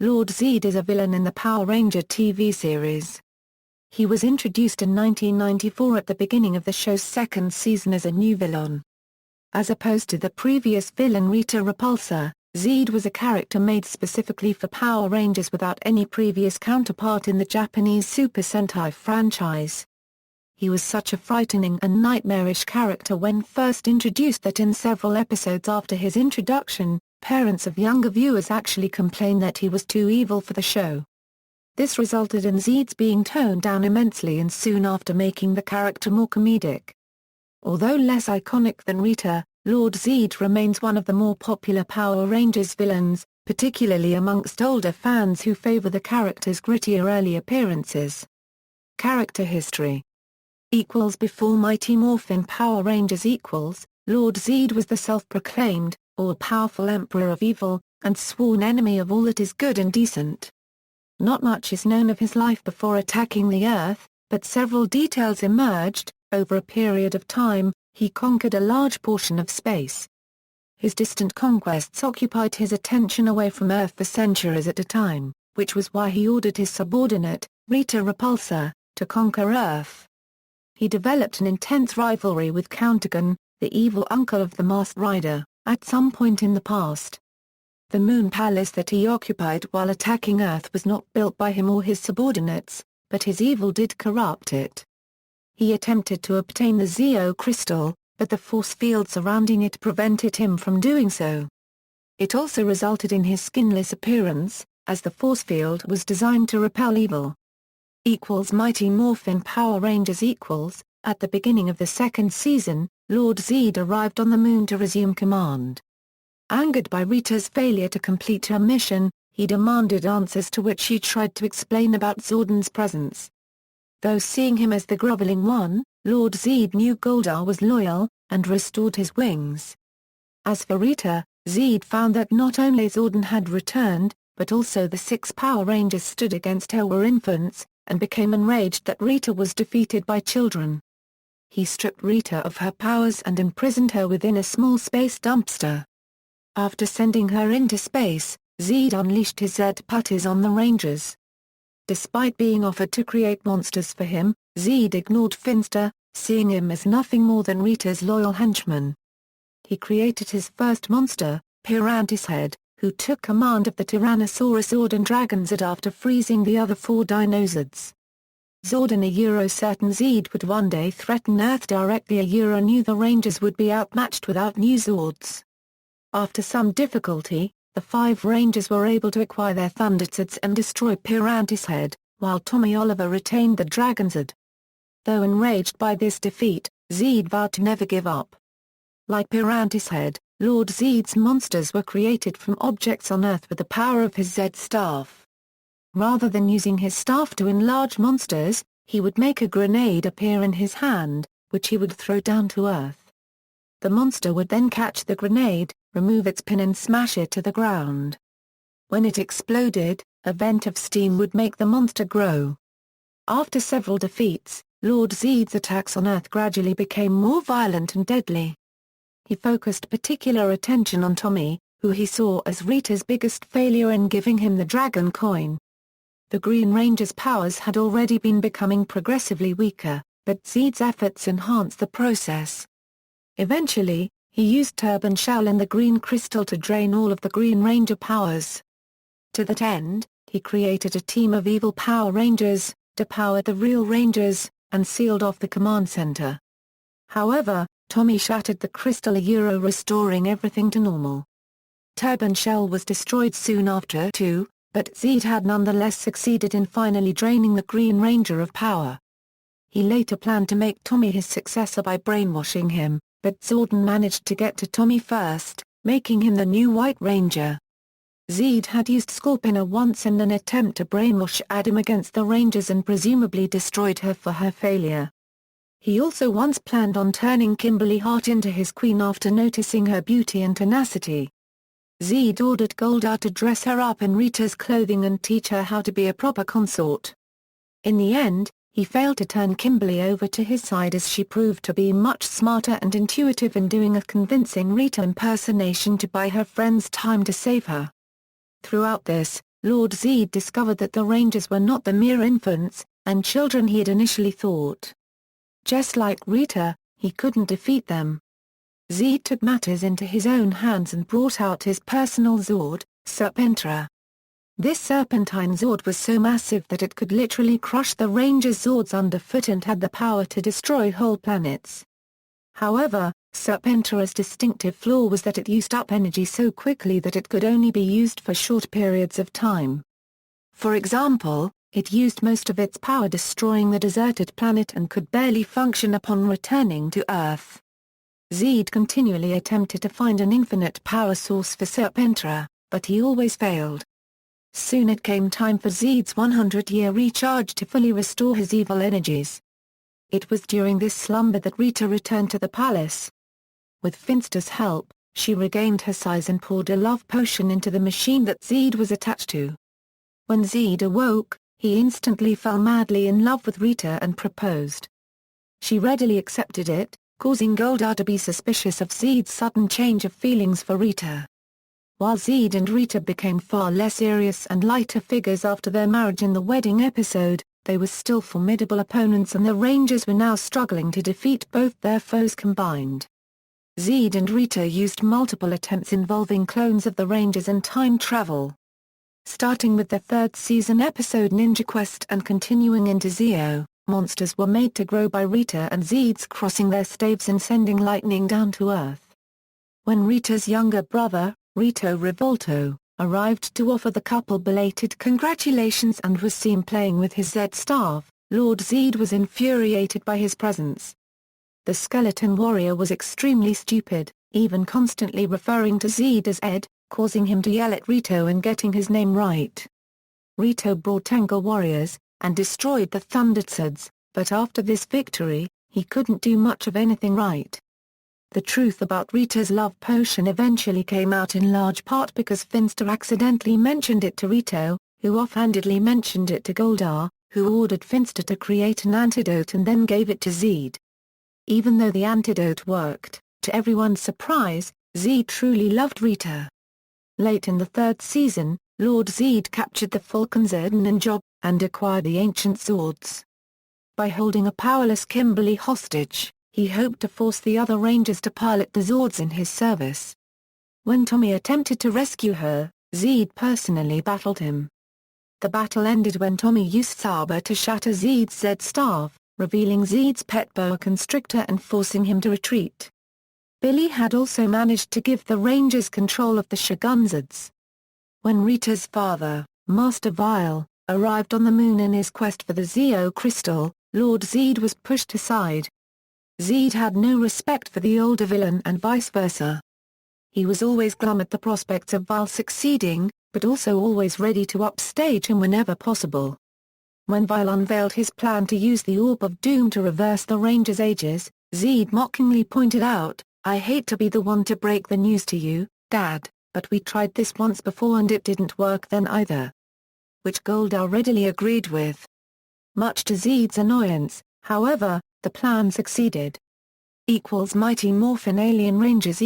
Lord Zedd is a villain in the Power Ranger TV series. He was introduced in 1994 at the beginning of the show's second season as a new villain. As opposed to the previous villain Rita Repulsa, Zedd was a character made specifically for Power Rangers without any previous counterpart in the Japanese Super Sentai franchise. He was such a frightening and nightmarish character when first introduced that in several episodes after his introduction, parents of younger viewers actually complained that he was too evil for the show. This resulted in Zedd's being toned down immensely and soon after making the character more comedic. Although less iconic than Rita, Lord Zedd remains one of the more popular Power Rangers villains, particularly amongst older fans who favor the character's grittier early appearances. Character history. Before Mighty Morphin Power Rangers Lord Zedd was the self-proclaimed, all-powerful Emperor of Evil, and sworn enemy of all that is good and decent. Not much is known of his life before attacking the Earth, but several details emerged. Over a period of time, he conquered a large portion of space. His distant conquests occupied his attention away from Earth for centuries at a time, which was why he ordered his subordinate, Rita Repulsa, to conquer Earth. He developed an intense rivalry with Countergun, the evil uncle of the Masked Rider, at some point in the past. The moon palace that he occupied while attacking Earth was not built by him or his subordinates, but his evil did corrupt it. He attempted to obtain the Zeo crystal, but the force field surrounding it prevented him from doing so. It also resulted in his skinless appearance, as the force field was designed to repel evil. Mighty Morphin Power Rangers At the beginning of the second season, Lord Zedd arrived on the moon to resume command. Angered by Rita's failure to complete her mission, he demanded answers to which she tried to explain about Zordon's presence. Though seeing him as the groveling one, Lord Zedd knew Goldar was loyal, and restored his wings. As for Rita, Zedd found that not only Zordon had returned, but also the 6 Power Rangers stood against her were infants, and became enraged that Rita was defeated by children. He stripped Rita of her powers and imprisoned her within a small space dumpster. After sending her into space, Zedd unleashed his Zedd putties on the Rangers. Despite being offered to create monsters for him, Zedd ignored Finster, seeing him as nothing more than Rita's loyal henchman. He created his first monster, Pirantishead, who took command of the Tyrannosaurus Zord and Dragon Zedd after freezing the other 4 Dinozords. Certain Zedd would one day threaten Earth directly. Knew the Rangers would be outmatched without new Zords. After some difficulty, the 5 Rangers were able to acquire their Thunderzords and destroy Pirantishead, while Tommy Oliver retained the Dragon Zedd. Though enraged by this defeat, Zedd vowed to never give up. Like Pirantishead, Lord Zedd's monsters were created from objects on Earth with the power of his Zedd staff. Rather than using his staff to enlarge monsters, he would make a grenade appear in his hand, which he would throw down to Earth. The monster would then catch the grenade, remove its pin and smash it to the ground. When it exploded, a vent of steam would make the monster grow. After several defeats, Lord Zedd's attacks on Earth gradually became more violent and deadly. He focused particular attention on Tommy, who he saw as Rita's biggest failure in giving him the Dragon Coin. The Green Ranger's powers had already been becoming progressively weaker, but Zedd's efforts enhanced the process. Eventually, he used Turban Shell and the Green Crystal to drain all of the Green Ranger powers. To that end, he created a team of evil Power Rangers, depowered the real Rangers, and sealed off the command center. However, Tommy shattered the crystal, restoring everything to normal. Turban Shell was destroyed soon after too, but Zedd had nonetheless succeeded in finally draining the Green Ranger of power. He later planned to make Tommy his successor by brainwashing him, but Zordon managed to get to Tommy first, making him the new White Ranger. Zedd had used Scorpina once in an attempt to brainwash Adam against the Rangers and presumably destroyed her for her failure. He also once planned on turning Kimberly Hart into his queen after noticing her beauty and tenacity. Zedd ordered Goldar to dress her up in Rita's clothing and teach her how to be a proper consort. In the end, he failed to turn Kimberly over to his side as she proved to be much smarter and intuitive in doing a convincing Rita impersonation to buy her friends time to save her. Throughout this, Lord Zedd discovered that the Rangers were not the mere infants and children he had initially thought. Just like Rita, he couldn't defeat them. Zedd took matters into his own hands and brought out his personal Zord, Serpentra. This serpentine Zord was so massive that it could literally crush the Rangers' Zords underfoot and had the power to destroy whole planets. However, Serpentra's distinctive flaw was that it used up energy so quickly that it could only be used for short periods of time. For example, it used most of its power destroying the deserted planet and could barely function upon returning to Earth. Zedd continually attempted to find an infinite power source for Serpentra, but he always failed. Soon it came time for Zedd's 100-year recharge to fully restore his evil energies. It was during this slumber that Rita returned to the palace. With Finster's help, she regained her size and poured a love potion into the machine that Zedd was attached to. When Zedd awoke, he instantly fell madly in love with Rita and proposed. She readily accepted it, causing Goldar to be suspicious of Zedd's sudden change of feelings for Rita. While Zedd and Rita became far less serious and lighter figures after their marriage in the wedding episode, they were still formidable opponents and the Rangers were now struggling to defeat both their foes combined. Zedd and Rita used multiple attempts involving clones of the Rangers and time travel. Starting with the third season episode Ninja Quest and continuing into Zeo, monsters were made to grow by Rita and Zedd's crossing their staves and sending lightning down to Earth. When Rita's younger brother, Rita Repulsa, arrived to offer the couple belated congratulations and was seen playing with his Zedd staff, Lord Zedd was infuriated by his presence. The skeleton warrior was extremely stupid, even constantly referring to Zedd as Ed, causing him to yell at Rito and getting his name right. Rito brought anger warriors, and destroyed the Thunderzods, but after this victory, he couldn't do much of anything right. The truth about Rita's love potion eventually came out in large part because Finster accidentally mentioned it to Rito, who offhandedly mentioned it to Goldar, who ordered Finster to create an antidote and then gave it to Zedd. Even though the antidote worked, to everyone's surprise, Zedd truly loved Rita. Late in the third season, Lord Zedd captured the Falcon Zerdan job, and acquired the ancient Zords. By holding a powerless Kimberly hostage, he hoped to force the other Rangers to pilot the Zords in his service. When Tommy attempted to rescue her, Zedd personally battled him. The battle ended when Tommy used Saber to shatter Zedd's Zedd staff, revealing Zedd's pet boa constrictor and forcing him to retreat. Billy had also managed to give the Rangers control of the Shogunzods. When Rita's father, Master Vile, arrived on the moon in his quest for the Zeo crystal, Lord Zedd was pushed aside. Zedd had no respect for the older villain and vice versa. He was always glum at the prospects of Vile succeeding, but also always ready to upstage him whenever possible. When Vile unveiled his plan to use the Orb of Doom to reverse the Rangers' ages, Zedd mockingly pointed out, "I hate to be the one to break the news to you, Dad, but we tried this once before and it didn't work then either." Which Goldar readily agreed with. Much to Zedd's annoyance, however, the plan succeeded. Mighty Morphin Alien Rangers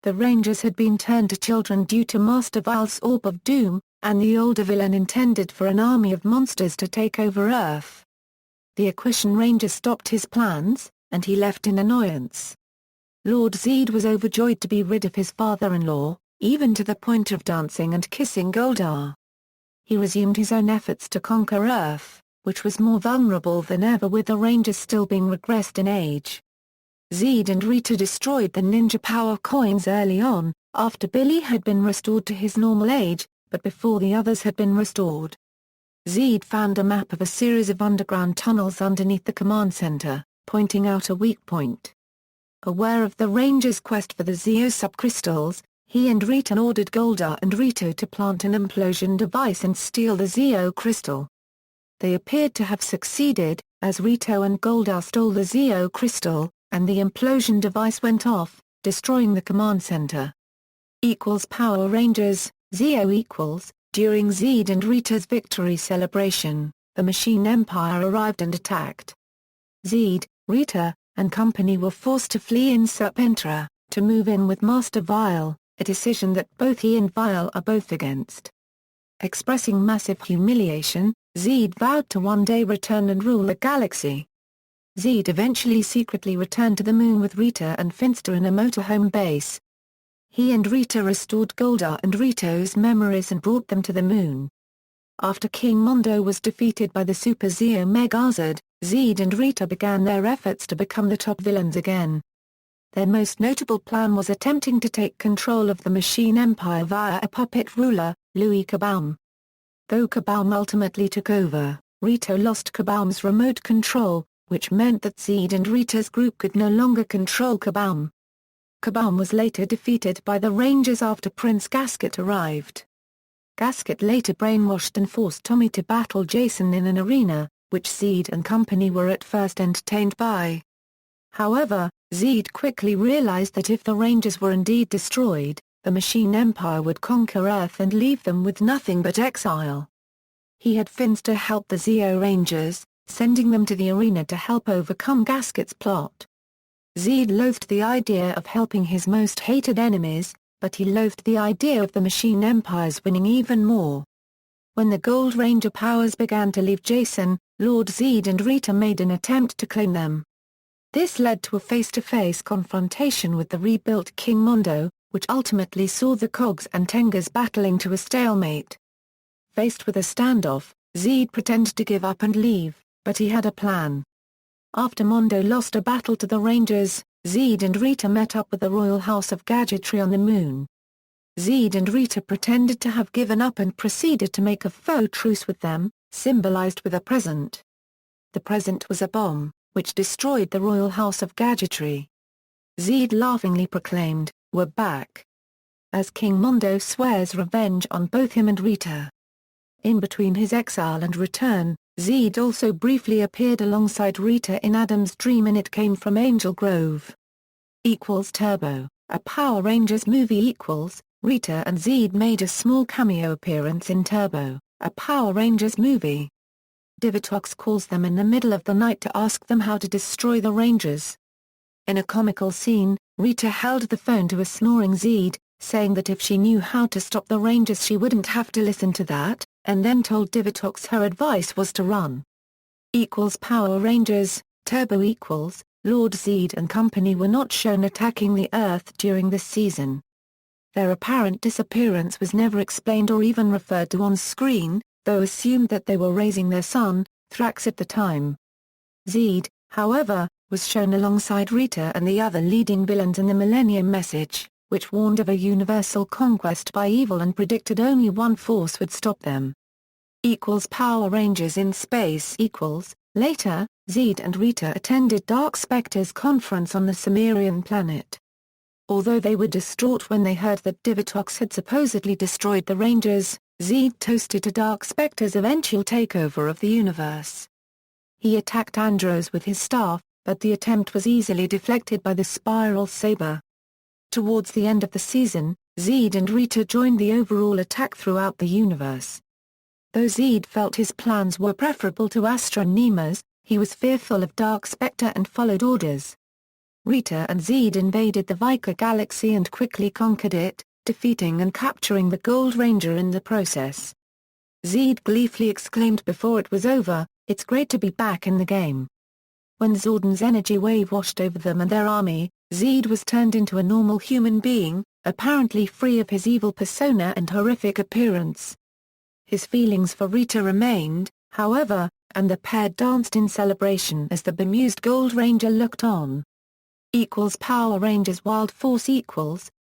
the Rangers had been turned to children due to Master Vile's Orb of Doom, and the older villain intended for an army of monsters to take over Earth. The Equation Ranger stopped his plans, and he left in annoyance. Lord Zedd was overjoyed to be rid of his father-in-law, even to the point of dancing and kissing Goldar. He resumed his own efforts to conquer Earth, which was more vulnerable than ever with the Rangers still being regressed in age. Zedd and Rita destroyed the Ninja Power coins early on, after Billy had been restored to his normal age, but before the others had been restored. Zedd found a map of a series of underground tunnels underneath the command center, pointing out a weak point. Aware of the Rangers' quest for the Zeo subcrystals, he and Rita ordered Goldar and Rito to plant an implosion device and steal the Zeo crystal. They appeared to have succeeded, as Rito and Goldar stole the Zeo crystal, and the implosion device went off, destroying the command center. Power Rangers, Zeo during Zedd and Rita's victory celebration, the Machine Empire arrived and attacked. Zedd, Rita, and company were forced to flee in Serpentra, to move in with Master Vile, a decision that both he and Vile are both against. Expressing massive humiliation, Zedd vowed to one day return and rule the galaxy. Zedd eventually secretly returned to the Moon with Rita and Finster in a motorhome base. He and Rita restored Golda and Rito's memories and brought them to the Moon. After King Mondo was defeated by the Super Zeo Megazord, Zedd and Rita began their efforts to become the top villains again. Their most notable plan was attempting to take control of the Machine Empire via a puppet ruler, Louis Kabaum. Though Kabaum ultimately took over, Rito lost Kabaum's remote control, which meant that Zedd and Rita's group could no longer control Kabaum. Kabaum was later defeated by the Rangers after Prince Gasket arrived. Gasket later brainwashed and forced Tommy to battle Jason in an arena, which Zedd and company were at first entertained by. However, Zedd quickly realized that if the Rangers were indeed destroyed, the Machine Empire would conquer Earth and leave them with nothing but exile. He had Finster help the Zeo Rangers, sending them to the arena to help overcome Gasket's plot. Zedd loathed the idea of helping his most hated enemies, but he loathed the idea of the Machine Empire's winning even more. When the Gold Ranger powers began to leave Jason, Lord Zedd and Rita made an attempt to claim them. This led to a face-to-face confrontation with the rebuilt King Mondo, which ultimately saw the Cogs and Tengas battling to a stalemate. Faced with a standoff, Zedd pretended to give up and leave, but he had a plan. After Mondo lost a battle to the Rangers, Zedd and Rita met up with the Royal House of Gadgetry on the Moon. Zedd and Rita pretended to have given up and proceeded to make a faux truce with them, symbolized with a present. The present was a bomb, which destroyed the Royal House of Gadgetry. Zedd laughingly proclaimed, "We're back," as King Mondo swears revenge on both him and Rita. In between his exile and return, Zedd also briefly appeared alongside Rita in Adam's dream in It Came from Angel Grove. Turbo, a Power Rangers movie. Rita and Zedd made a small cameo appearance in Turbo, a Power Rangers movie. Divatox calls them in the middle of the night to ask them how to destroy the Rangers. In a comical scene, Rita held the phone to a snoring Zedd, saying that if she knew how to stop the Rangers she wouldn't have to listen to that, and then told Divatox her advice was to run. Power Rangers, Turbo. Lord Zedd and company were not shown attacking the Earth during this season. Their apparent disappearance was never explained or even referred to on screen, though assumed that they were raising their son, Thrax at the time. Zedd, however, was shown alongside Rita and the other leading villains in the Millennium Message, which warned of a universal conquest by evil and predicted only one force would stop them. Power Rangers in Space. Later, Zedd and Rita attended Dark Spectre's conference on the Cimmerian planet. Although they were distraught when they heard that Divatox had supposedly destroyed the Rangers, Zedd toasted to Dark Spectre's eventual takeover of the universe. He attacked Andros with his staff, but the attempt was easily deflected by the Spiral Saber. Towards the end of the season, Zedd and Rita joined the overall attack throughout the universe. Though Zedd felt his plans were preferable to Astra Nema's, he was fearful of Dark Spectre and followed orders. Rita and Zedd invaded the Vika galaxy and quickly conquered it, defeating and capturing the Gold Ranger in the process. Zedd gleefully exclaimed before it was over, "It's great to be back in the game." When Zordon's energy wave washed over them and their army, Zedd was turned into a normal human being, apparently free of his evil persona and horrific appearance. His feelings for Rita remained, however, and the pair danced in celebration as the bemused Gold Ranger looked on. Power Rangers Wild Force.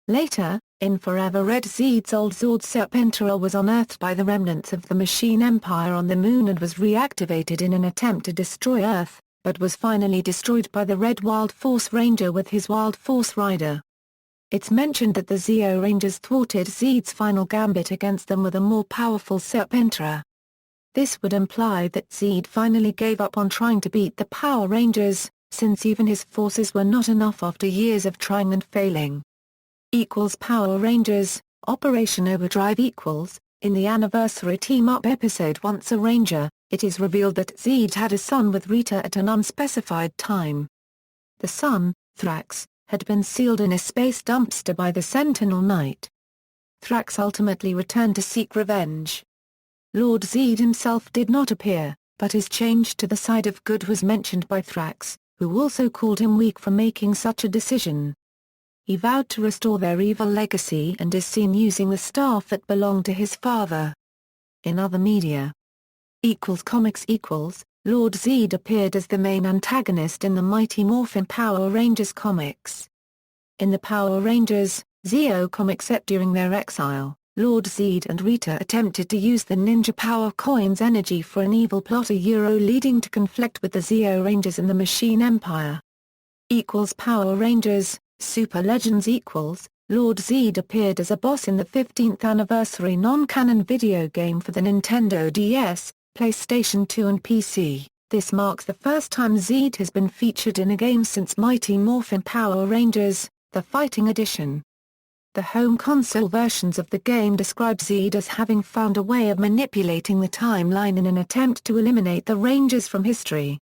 Later, in Forever Red, Zedd's old Zord Serpentera was unearthed by the remnants of the Machine Empire on the Moon and was reactivated in an attempt to destroy Earth, but was finally destroyed by the Red Wild Force Ranger with his Wild Force Rider. It's mentioned that the Zeo Rangers thwarted Zedd's final gambit against them with a more powerful Serpentera. This would imply that Zedd finally gave up on trying to beat the Power Rangers, since even his forces were not enough after years of trying and failing. Power Rangers, Operation Overdrive. In the anniversary team-up episode Once a Ranger, it is revealed that Zedd had a son with Rita at an unspecified time. The son, Thrax, had been sealed in a space dumpster by the Sentinel Knight. Thrax ultimately returned to seek revenge. Lord Zedd himself did not appear, but his change to the side of good was mentioned by Thrax, who also called him weak for making such a decision. He vowed to restore their evil legacy and is seen using the staff that belonged to his father. In other media. Comics Lord Zedd appeared as the main antagonist in the Mighty Morphin Power Rangers comics. In the Power Rangers, Zeo comic set during their exile, Lord Zedd and Rita attempted to use the Ninja Power Coin's energy for an evil plot leading to conflict with the Zeo Rangers and the Machine Empire. Power Rangers, Super Legends Lord Zedd appeared as a boss in the 15th anniversary non-canon video game for the Nintendo DS, PlayStation 2 and PC. This marks the first time Zedd has been featured in a game since Mighty Morphin Power Rangers, the Fighting Edition. The home console versions of the game describe Zedd as having found a way of manipulating the timeline in an attempt to eliminate the Rangers from history.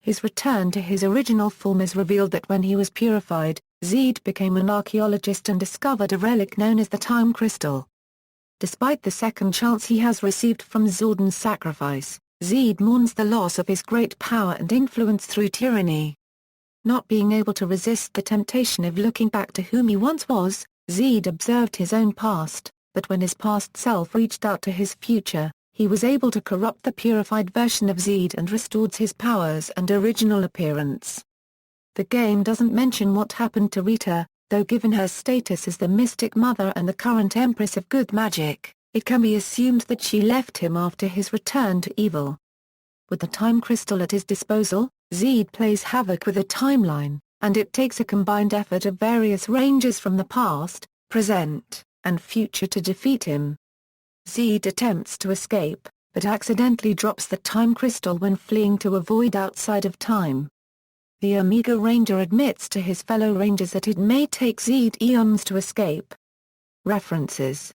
His return to his original form is revealed that when he was purified, Zedd became an archaeologist and discovered a relic known as the Time Crystal. Despite the second chance he has received from Zordon's sacrifice, Zedd mourns the loss of his great power and influence through tyranny. Not being able to resist the temptation of looking back to whom he once was, Zedd observed his own past, but when his past self reached out to his future, he was able to corrupt the purified version of Zedd and restored his powers and original appearance. The game doesn't mention what happened to Rita, though given her status as the Mystic Mother and the current Empress of Good Magic, it can be assumed that she left him after his return to evil. With the Time Crystal at his disposal, Zedd plays havoc with the timeline, and it takes a combined effort of various Rangers from the past, present, and future to defeat him. Zedd attempts to escape, but accidentally drops the Time Crystal when fleeing to a void outside of time. The Omega Ranger admits to his fellow Rangers that it may take Zedd eons to escape. References